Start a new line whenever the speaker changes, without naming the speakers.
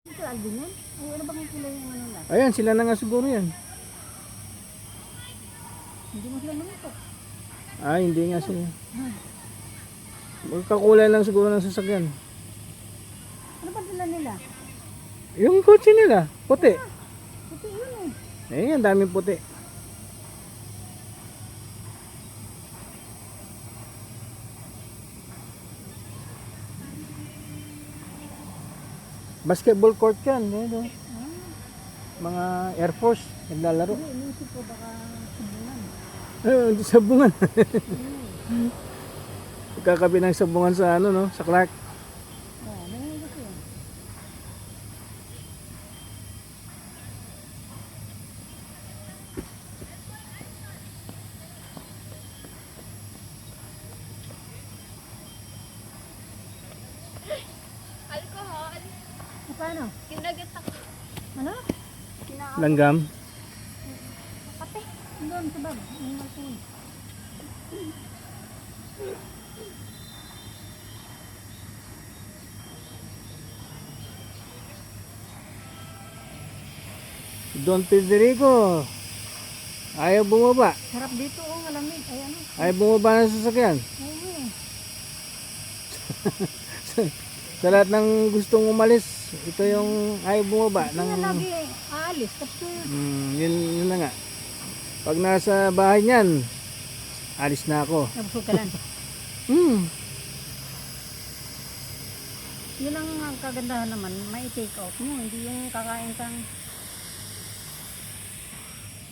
Ito, Alvin yan? Ay, ano bang kulay yung ano na?
Ayan, sila na nga siguro yan.
Hindi mo sila namutok.
Ah, hindi nga sila. Magkakulay lang siguro ng sasakyan.
Ano ba dala nila?
Yung kotse nila, puti.
Puti yun eh.
Eh, ang daming puti. Basketball court yan. Eh, no? Mga Air Force, naglalaro.
Hindi, inisip ko baka subunan.
Hindi sabungan. Kakabi ng sabungan sa ano, no? Sa Clark.
Oo, nangyay kasi yun.
Alcohol.
Paano?
Kinagat ako.
Ano?
Langgam.
Kape.
Doon sa bag. Ang malaki.
Don Federico. Ayaw bumaba.
Sarap dito oh, malamig. Ay ano?
Ayaw bumaba ng sasakyan.
Oo eh.
Sa lahat ng gustong umalis, ito yung ayaw bumaba.
Hindi
Ng,
nga lagi aalis. Tapos
yun na nga. Pag nasa bahay niyan, alis na ako.
nabusog ka lang. Yun ang kagandahan naman, may take out mo. Hindi yung kakain kang